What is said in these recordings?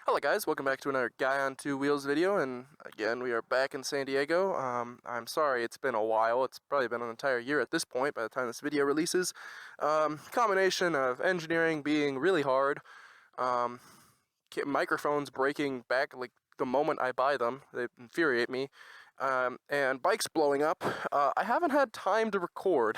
Hello guys, welcome back to another Guy on Two Wheels video, and again we are back in San Diego. I'm sorry it's been a while. It's probably been an entire year at this point by the time this video releases. Combination of engineering being really hard, microphones breaking back like the moment I buy them, they infuriate me, and bikes blowing up. I haven't had time to record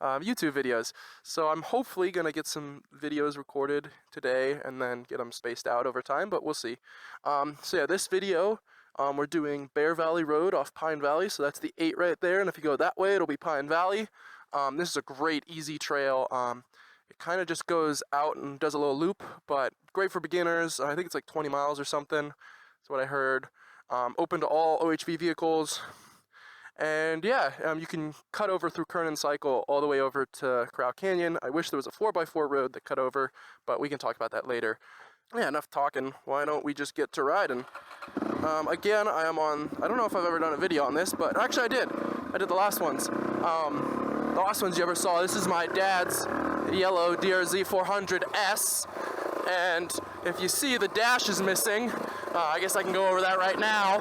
YouTube videos, so I'm hopefully gonna get some videos recorded today and then get them spaced out over time, but we'll see. So yeah, this video we're doing Valley Road off Pine Valley, so that's the 8 right there, and if you go that way it'll be Pine Valley. This is a great easy trail. It kind of just goes out and does a little loop, but great for beginners. I think it's like 20 miles or something, that's what I heard. Open to all OHV vehicles. And yeah, you can cut over through Kernan Cycle all the way over to Corral Canyon. I wish there was a 4x4 road that cut over, but we can talk about that later. Yeah, enough talking. Why don't we just get to riding? Again, I am on, I don't know if I've ever done a video on this, but actually I did. I did the last ones. The last ones you ever saw, this is my dad's yellow DRZ 400S. And if you see the dash is missing, I guess I can go over that right now.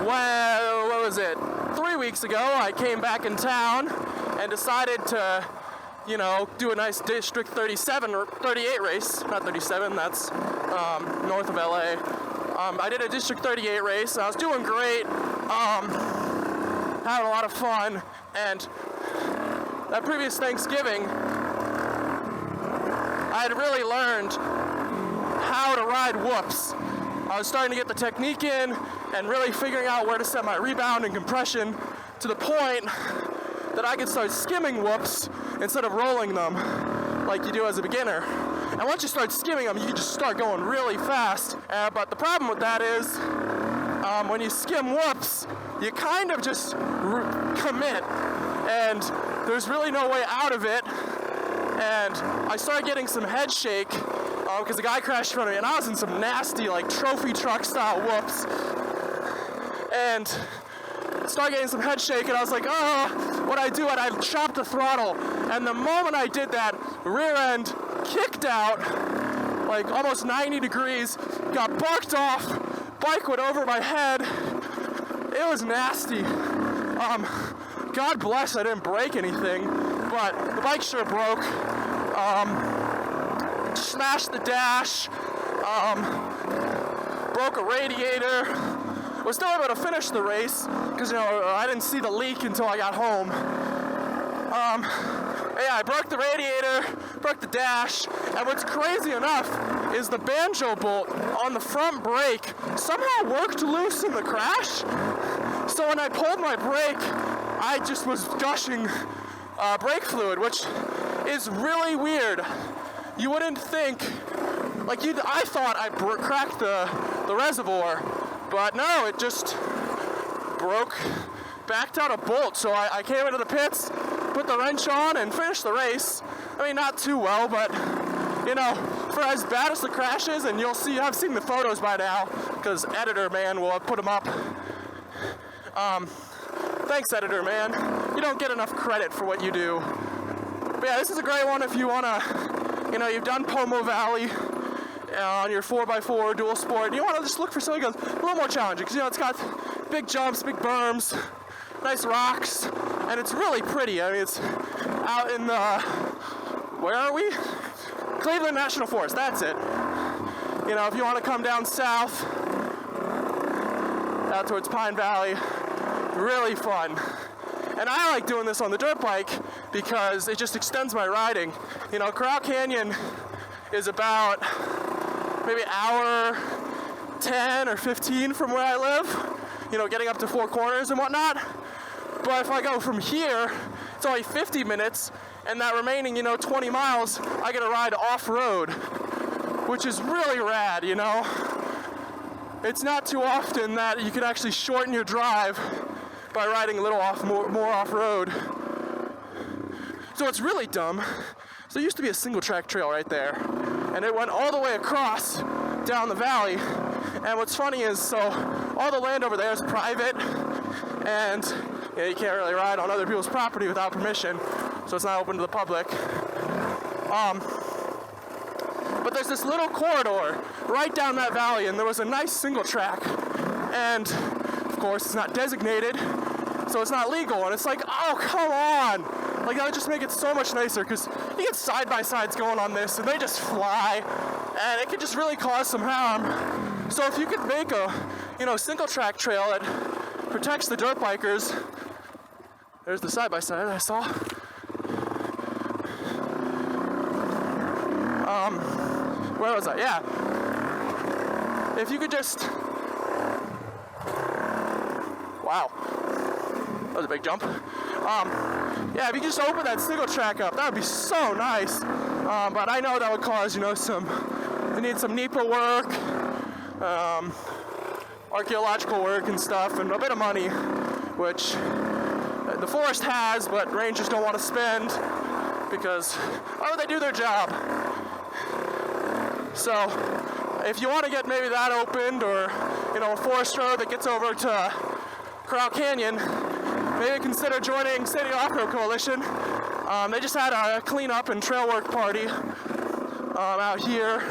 Well, what was it? 3 weeks ago, I came back in town and decided to, you know, do a nice District 37 or 38 race. Not 37, that's north of LA. I did a District 38 race. I was doing great, having a lot of fun, and that previous Thanksgiving, I had really learned how to ride whoops. I was starting to get the technique in and really figuring out where to set my rebound and compression to the point that I could start skimming whoops instead of rolling them like you do as a beginner. And once you start skimming them, you can just start going really fast. But the problem with that is when you skim whoops, you kind of just commit, and there's really no way out of it. And I started getting some head shake because the guy crashed in front of me, and I was in some nasty, like, trophy truck style whoops, and started getting some head shake, and I was like, oh, what I do, and I chopped the throttle, and the moment I did that, rear end kicked out, like, almost 90 degrees, got bucked off, bike went over my head. It was nasty. God bless I didn't break anything, but the bike sure broke. Smashed the dash, broke a radiator. Was still able to finish the race because, you know, I didn't see the leak until I got home. Yeah, I broke the radiator, broke the dash, and what's crazy enough is the banjo bolt on the front brake somehow worked loose in the crash. So when I pulled my brake, I just was gushing brake fluid, which is really weird. You wouldn't think, like, I thought I cracked the reservoir, but no, it just broke, backed out a bolt. So I came into the pits, put the wrench on, and finished the race. I mean, not too well, but, you know, for as bad as the crash is, and you'll see, I've seen the photos by now, because Editor Man will have put them up. Thanks, Editor Man. You don't get enough credit for what you do. But yeah, this is a great one if you want to, you know, you've done Pomo Valley on your 4x4 dual sport, and you want to just look for something that's a little more challenging, because, you know, it's got big jumps, big berms, nice rocks, and it's really pretty. I mean, it's out in the, where are we? Cleveland National Forest, that's it. You know, if you want to come down south, out towards Pine Valley, really fun. And I like doing this on the dirt bike because it just extends my riding. You know, Corral Canyon is about maybe an hour 10 or 15 from where I live, you know, getting up to Four Corners and whatnot. But if I go from here, it's only 50 minutes, and that remaining, you know, 20 miles, I get to ride off-road, which is really rad, you know. It's not too often that you can actually shorten your drive by riding a little more off-road. So it's really dumb. So there used to be a single track trail right there, and it went all the way across down the valley. And what's funny is, so all the land over there is private, and you know, you can't really ride on other people's property without permission, so it's not open to the public. But there's this little corridor right down that valley, and there was a nice single track, and of course it's not designated, so it's not legal, and it's like, oh, come on. Like, that would just make it so much nicer, because you get side-by-sides going on this, and they just fly, and it could just really cause some harm. So if you could make a, single-track trail that protects the dirt bikers. There's the side-by-side I saw. Where was I? Yeah. If you could just... Wow. That was a big jump. Yeah, if you just open that single track up, that would be so nice. But I know that would cause, you need some NEPA work, archaeological work and stuff, and a bit of money, which the forest has, but rangers don't want to spend because, they do their job. So, if you want to get maybe that opened, or, a forest road that gets over to Corral Canyon, maybe consider joining San Diego Offroad Coalition. They just had a cleanup and trail work party out here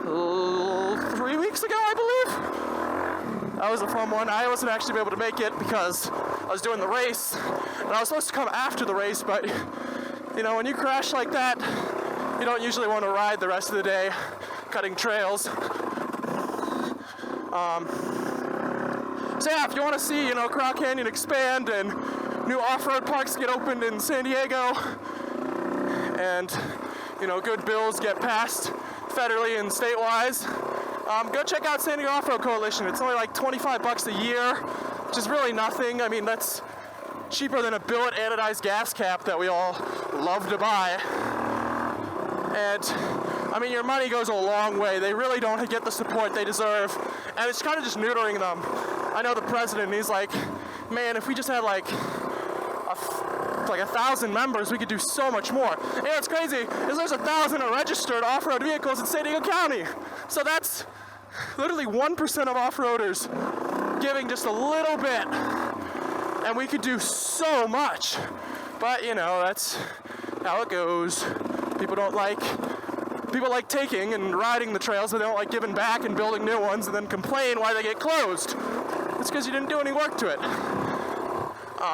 3 weeks ago, I believe. That was a fun one. I wasn't actually able to make it because I was doing the race, and I was supposed to come after the race, but, when you crash like that, you don't usually want to ride the rest of the day cutting trails. So yeah, if you want to see, Corral Canyon expand and new off-road parks get opened in San Diego, and, good bills get passed federally and state-wise, go check out San Diego Off-Road Coalition. It's only like $25 a year, which is really nothing. I mean, that's cheaper than a billet anodized gas cap that we all love to buy. And, your money goes a long way. They really don't get the support they deserve, and it's kind of just neutering them. I know the president, he's like, man, if we just had like 1,000 members, we could do so much more. What's crazy is there's 1,000 registered off-road vehicles in San Diego County. So that's literally 1% of off-roaders giving just a little bit. And we could do so much. But, that's how it goes. People like taking and riding the trails, but they don't like giving back and building new ones and then complain why they get closed. It's because you didn't do any work to it.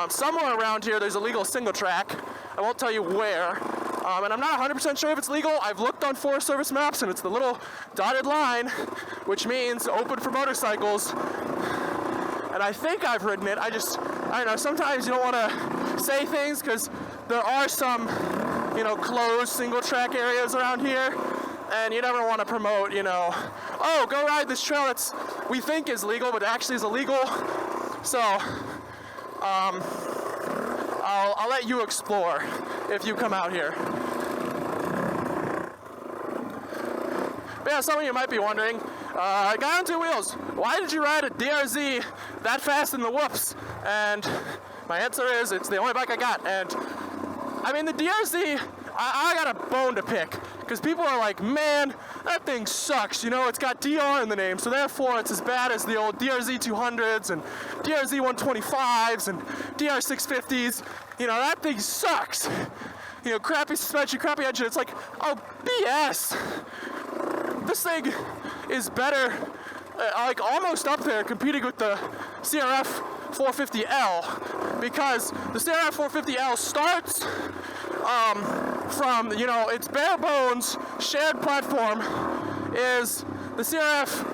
Somewhere around here there's a legal single track. I won't tell you where. And I'm not 100% sure if it's legal. I've looked on Forest Service maps, and it's the little dotted line, which means open for motorcycles. And I think I've ridden it. I don't know, sometimes you don't want to say things because there are some, closed single track areas around here. And you never want to promote, oh, go ride this trail that's we think is legal, but actually is illegal. So, I'll let you explore if you come out here. But yeah, some of you might be wondering, guy on two wheels, why did you ride a DRZ that fast in the whoops? And my answer is, it's the only bike I got. And the DRZ, I got a bone to pick, because people are like, man, that thing sucks, it's got DR in the name, so therefore it's as bad as the old DRZ 200s and DRZ 125s and DR 650s, that thing sucks, crappy suspension, crappy engine. It's like, oh, BS. This thing is better, almost up there competing with the CRF 450L, because the CRF 450L starts from, its bare bones shared platform is the CRF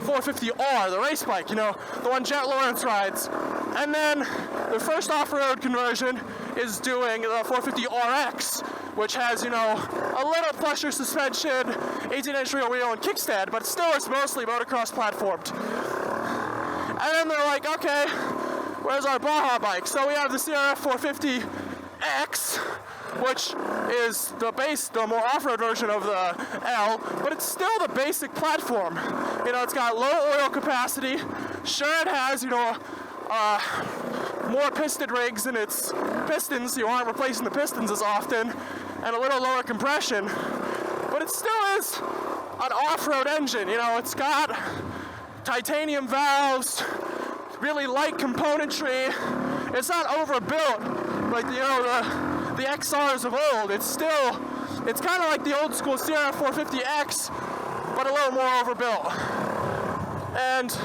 450R, the race bike, the one Jet Lawrence rides. And then the first off-road conversion is doing the 450RX, which has, a little plusher suspension, 18-inch rear wheel, and kickstand, but still it's mostly motocross platformed. And then they're like, okay, where's our Baja bike? So we have the CRF 450X, which is the more off-road version of the L, but it's still the basic platform. It's got low oil capacity. Sure, it has, more piston rings in its pistons, so you aren't replacing the pistons as often, and a little lower compression, but it still is an off-road engine. It's got titanium valves, really light componentry. It's not overbuilt like the XRs of old. It's still, It's kind of like the old school CRF 450X, but a little more overbuilt. And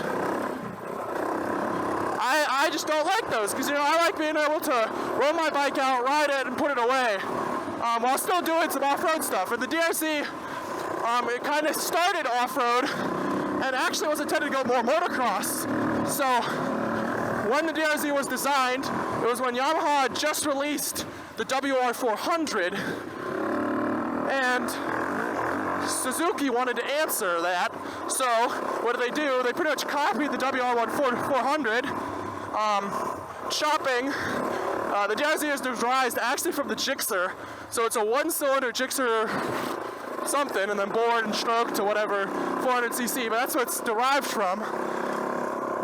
I just don't like those, because, you know, I like being able to roll my bike out, ride it, and put it away, while still doing some off-road stuff. And the DRZ, it kind of started off-road, and actually was intended to go more motocross. So when the DRZ was designed, it was when Yamaha had just released the WR400, and Suzuki wanted to answer that. So what do? They pretty much copied the WR400, chopping. The DRZ is derived actually from the Gixxer, so it's a one-cylinder Gixxer something, and then bored and stroked to whatever 400cc, but that's what it's derived from.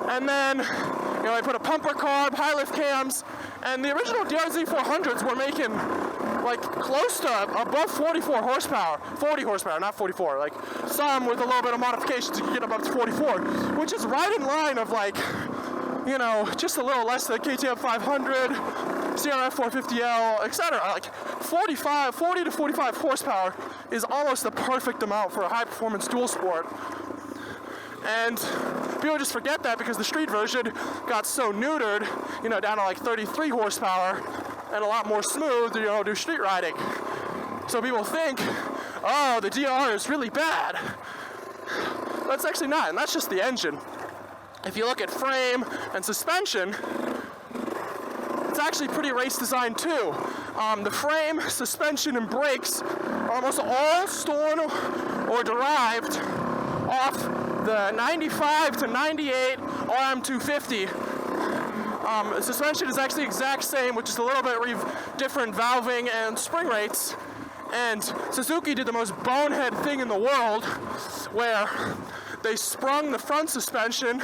And then, you know, they put a pumper carb, high lift cams, and the original DRZ 400s were making like close to above 44 horsepower, 40 horsepower, not 44, like some with a little bit of modifications you can get up to 44, which is right in line of, like, you know, just a little less than KTM 500, CRF 450L, etc. Like 40 to 45 horsepower is almost the perfect amount for a high performance dual sport. And people just forget that because the street version got so neutered, you know, down to like 33 horsepower and a lot more smooth to, you know, do street riding. So people think, oh, the DR is really bad. That's actually not, and that's just the engine. If you look at frame and suspension, it's actually pretty race designed too. The frame, suspension, and brakes are almost all stolen or derived off the 95 to 98 RM250. Suspension is actually the exact same, which is a little bit different valving and spring rates. And Suzuki did the most bonehead thing in the world, where they sprung the front suspension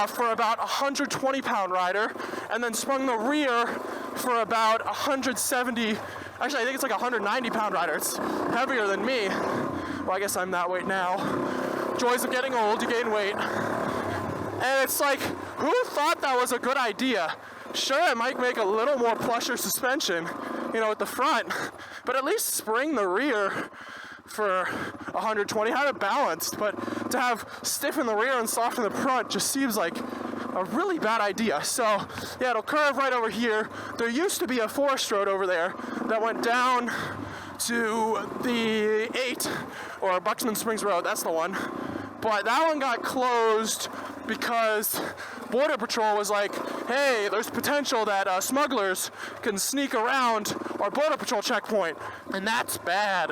for about a 120-pound rider, and then sprung the rear for about 170. Actually, I think it's like a 190-pound rider. It's heavier than me. Well, I guess I'm that weight now. Joys of getting old, you gain weight. And it's like, who thought that was a good idea? Sure, it might make a little more plusher suspension, you know, at the front, but at least spring the rear for 120, have it balanced. But to have stiffen the rear and soften the front just seems like a really bad idea. So yeah, it'll curve right over here. There used to be a forest road over there that went down to the 8, or Buxman Springs Road, that's the one. But that one got closed because Border Patrol was like, hey, there's potential that smugglers can sneak around our Border Patrol checkpoint, and that's bad.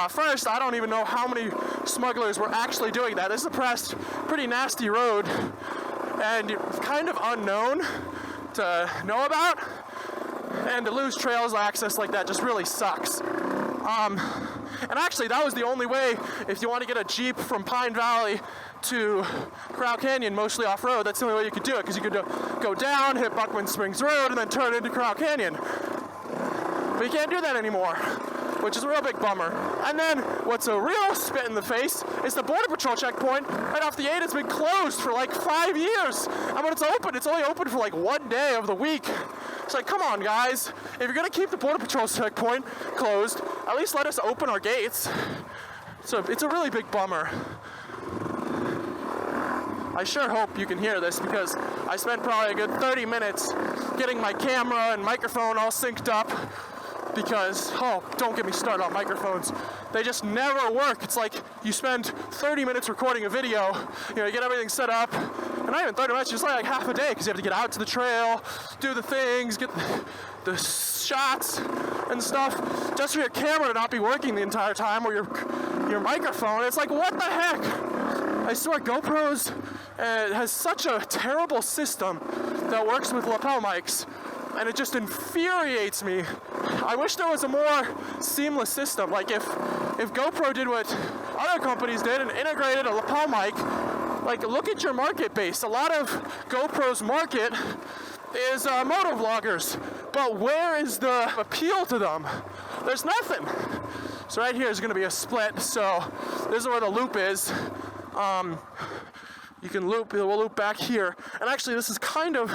First, I don't even know how many smugglers were actually doing that. This is a pretty nasty road, and kind of unknown to know about, and to lose trails access like that just really sucks. And actually, that was the only way, if you want to get a Jeep from Pine Valley to Corral Canyon, mostly off-road, that's the only way you could do it, because you could go down, hit Buckman Springs Road, and then turn into Corral Canyon. But you can't do that anymore, which is a real big bummer. And then, what's a real spit in the face is the Border Patrol checkpoint right off the 8 has been closed for like 5 years. And when it's open, it's only open for like 1 day of the week. It's like, come on, guys. If you're going to keep the Border Patrol checkpoint closed, at least let us open our gates. So it's a really big bummer. I sure hope you can hear this, because I spent probably a good 30 minutes getting my camera and microphone all synced up, because, oh, don't get me started on microphones. They just never work. It's like you spend 30 minutes recording a video, you know, you get everything set up, and not even 30 minutes, just like half a day, because you have to get out to the trail, do the things, get the shots and stuff, just for your camera to not be working the entire time, or your microphone. It's like, what the heck? I swear, GoPros has such a terrible system that works with lapel mics, and it just infuriates me. I wish there was a more seamless system. Like if GoPro did what other companies did and integrated a lapel mic, like, look at your market base. A lot of GoPro's market is moto vloggers, but where is the appeal to them? There's nothing. So right here is going to be a split, so this is where the loop is. You can we'll loop back here, and actually this is kind of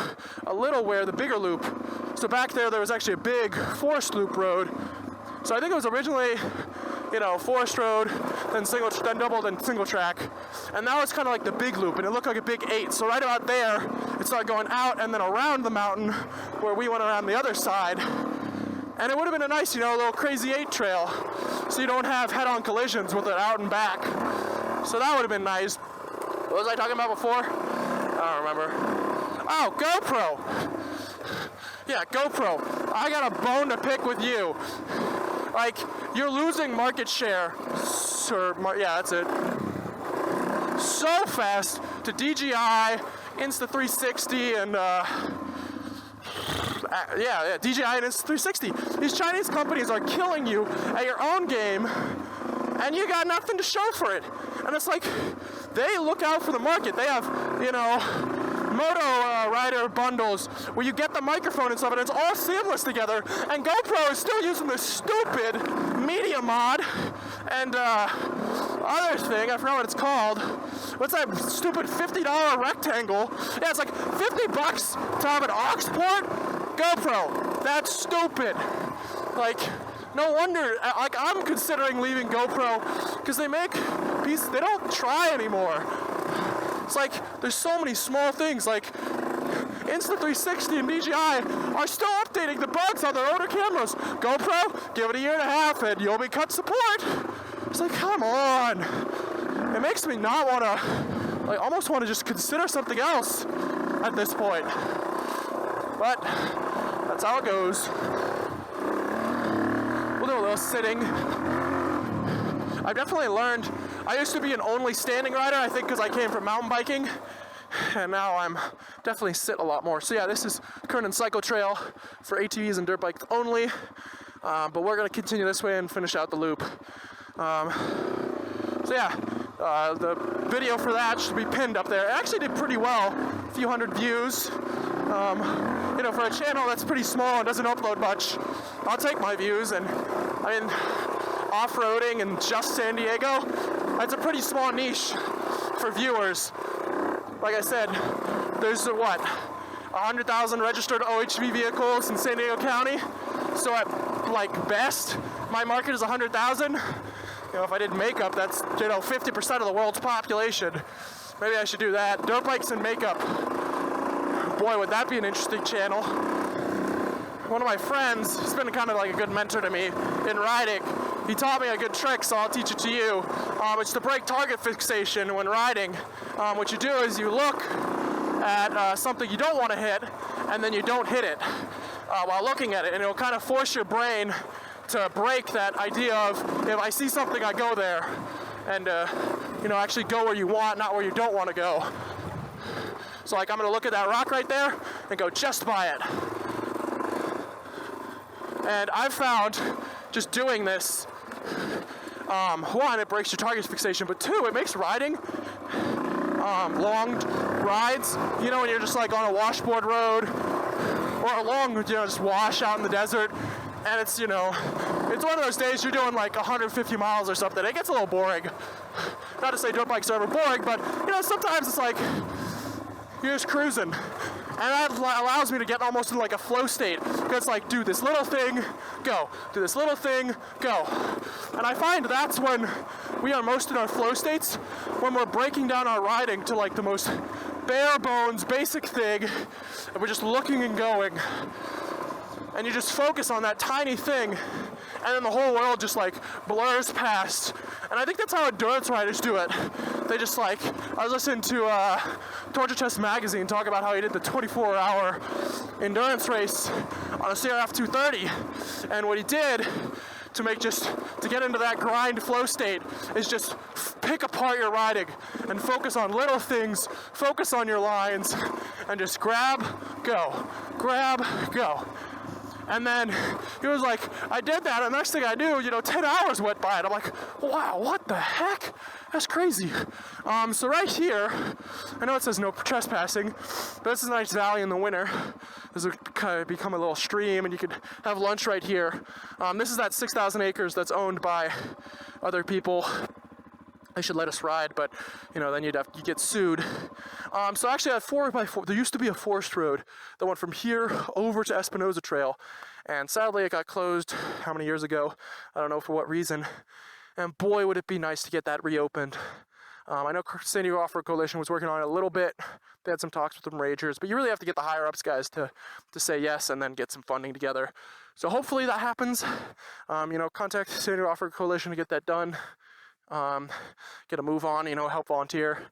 a little where the bigger loop. So back there was actually a big forest loop road, So I think it was originally, you know, forest road, then double, then single track. And now it's kind of like the big loop, and it looked like a big 8. So right about there, it started going out and then around the mountain where we went around the other side. And it would have been a nice, you know, little crazy 8 trail, so you don't have head-on collisions with it out and back. So that would have been nice. What was I talking about before? I don't remember. Oh, GoPro. Yeah, GoPro. I got a bone to pick with you. Like, you're losing market share. Yeah, that's it. So fast to DJI, Insta360, and DJI and Insta360. These Chinese companies are killing you at your own game, and you got nothing to show for it. And it's like, they look out for the market. They have, you know, Moto rider bundles where you get the microphone and stuff, and it's all seamless together. And GoPro is still using this stupid media mod and other thing, I forgot what it's called. What's that stupid $50 rectangle? Yeah, it's like $50 to have an aux port. GoPro, that's stupid. Like, no wonder, like, I'm considering leaving GoPro because they make pieces, they don't try anymore. It's like, there's so many small things, like Insta360 and DJI are still updating the bugs on their older cameras. GoPro, give it a year and a half and you'll be cut support. It's like, come on. It makes me not want to, like, almost want to just consider something else at this point. But that's how it goes. We'll do a little sitting. I've definitely learned, I used to be an only standing rider, I think because I came from mountain biking, and now I'm definitely sit a lot more. So yeah, this is Kernan Cycle Trail for ATVs and dirt bikes only, but we're going to continue this way and finish out the loop. So yeah, the video for that should be pinned up there. It actually did pretty well, a few hundred views. You know, for a channel that's pretty small and doesn't upload much, I'll take my views. And I mean, off-roading in just San Diego, that's a pretty small niche for viewers. Like I said, there's 100,000 registered OHV vehicles in San Diego County. So at like best, my market is 100,000. You know, if I did makeup, that's, you know, 50% of the world's population. Maybe I should do that. Dirt bikes and makeup. Boy, would that be an interesting channel. One of my friends, he's been kind of like a good mentor to me in riding. He taught me a good trick, so I'll teach it to you. It's to break target fixation when riding. What you do is you look at something you don't want to hit, and then you don't hit it while looking at it, and it'll kind of force your brain to break that idea of, if I see something, I go there, and you know, actually go where you want, not where you don't want to go. So like, I'm gonna look at that rock right there and go just by it. And I've found just doing this, one, it breaks your target fixation, but two, it makes riding, long rides, you know, when you're just like on a washboard road, or a long, you know, just wash out in the desert, and it's, you know, it's one of those days you're doing like 150 miles or something. It gets a little boring. Not to say dirt bikes are ever boring, but, you know, sometimes it's like, you're just cruising. And that allows me to get almost in like a flow state. Because it's like, do this little thing, go. Do this little thing, go. And I find that's when we are most in our flow states, when we're breaking down our riding to like the most bare bones, basic thing, and we're just looking and going. And you just focus on that tiny thing, and then the whole world just like blurs past. And I think that's how endurance riders do it. They just like, I was listening to Torture Test magazine talk about how he did the 24-hour endurance race on a CRF 230. And what he did to get into that grind flow state is just pick apart your riding and focus on little things, focus on your lines, and just grab, go, grab, go. And then he was like, I did that, and the next thing I knew, you know, 10 hours went by, and I'm like, wow, what the heck? That's crazy. So right here, I know it says no trespassing, but this is a nice valley in the winter. This will kind of become a little stream, and you could have lunch right here. This is that 6,000 acres that's owned by other people. They should let us ride, but, you know, then you get sued. So actually at 4x4, there used to be a forest road that went from here over to Espinosa Trail, And sadly, it got closed how many years ago? I don't know for what reason. And boy, would it be nice to get that reopened. I know San Diego Offroad Coalition was working on it a little bit. They had some talks with some rangers, but you really have to get the higher ups guys to say yes and then get some funding together. So hopefully that happens. Contact San Diego Offroad Coalition to get that done. Get a move on, help volunteer.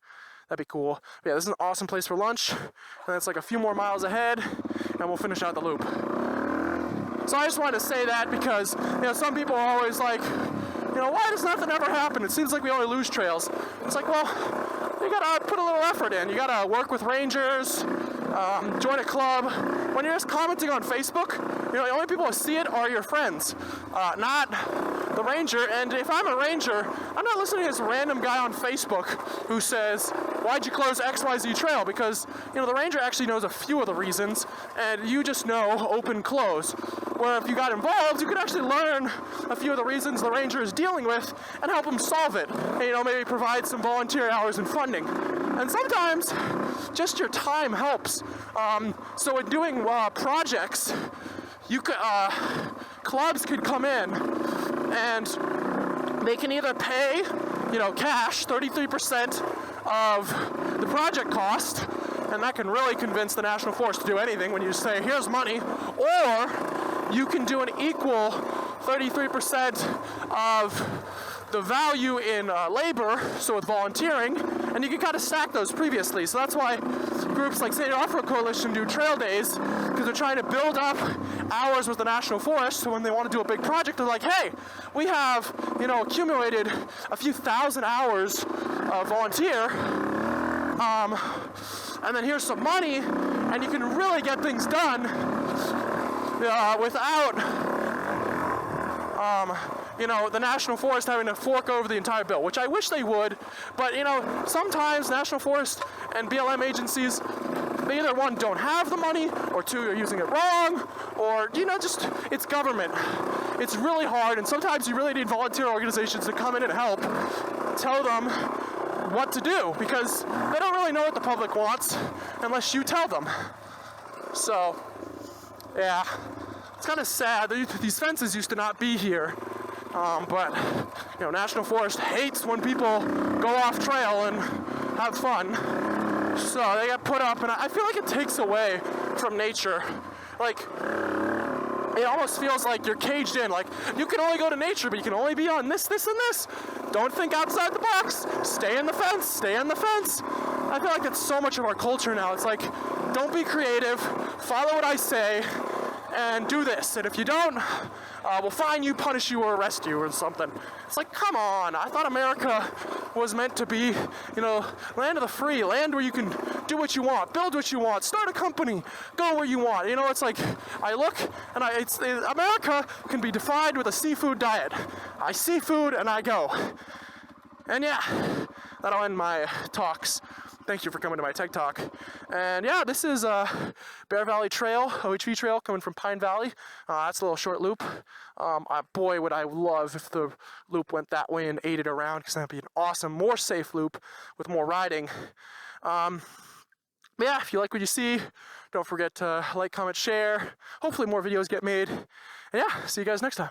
That'd be cool. But yeah, this is an awesome place for lunch. And it's like a few more miles ahead, and we'll finish out the loop. So I just wanted to say that because, some people are always like, why does nothing ever happen? It seems like we only lose trails. It's like, well, you gotta put a little effort in. You gotta work with rangers, join a club. When you're just commenting on Facebook, the only people who see it are your friends, not the ranger. And if I'm a ranger, I'm not listening to this random guy on Facebook who says, why'd you close XYZ trail? Because, the ranger actually knows a few of the reasons, and you just know open, close. Where if you got involved, you could actually learn a few of the reasons the ranger is dealing with and help him solve it. And, maybe provide some volunteer hours and funding. And sometimes just your time helps. So in doing projects, you could, clubs could come in and they can either pay, cash, 33% of the project cost, and that can really convince the National Forest to do anything when you say, here's money, or you can do an equal 33% of the value in labor, so with volunteering, and you can kind of stack those previously. So that's why groups like San Diego Offroad Coalition do trail days, because they're trying to build up hours with the National Forest, so when they want to do a big project, they're like, hey, we have, accumulated a few thousand hours of volunteer, and then here's some money, and you can really get things done without the National Forest having to fork over the entire bill, which I wish they would, but sometimes National Forest and BLM agencies, they either one, don't have the money, or two, are using it wrong, or just, it's government. It's really hard, and sometimes you really need volunteer organizations to come in and help tell them what to do, because they don't really know what the public wants unless you tell them. So, yeah, it's kind of sad. These fences used to not be here, but National Forest hates when people go off trail and have fun, so they get put up, and I feel like it takes away from nature. Like, it almost feels like you're caged in. Like, you can only go to nature, but you can only be on this, and this. Don't think outside the box. Stay in the fence. Stay in the fence. I feel like that's so much of our culture now. It's like, don't be creative. Follow what I say, and do this. And if you don't, we'll fine you, punish you, or arrest you, or something. It's like, come on. I thought America was meant to be, land of the free, land where you can do what you want, build what you want, start a company, go where you want. It's like, I look, and America can be defined with a seafood diet. I see food, and I go. And yeah, that'll end my talks. Thank you for coming to my Tech Talk. And yeah, this is Bear Valley Trail, OHV Trail, coming from Pine Valley. That's a little short loop. Boy, would I love if the loop went that way and ate it around, because that'd be an awesome, more safe loop with more riding. But yeah, if you like what you see, don't forget to like, comment, share. Hopefully more videos get made. And yeah, see you guys next time.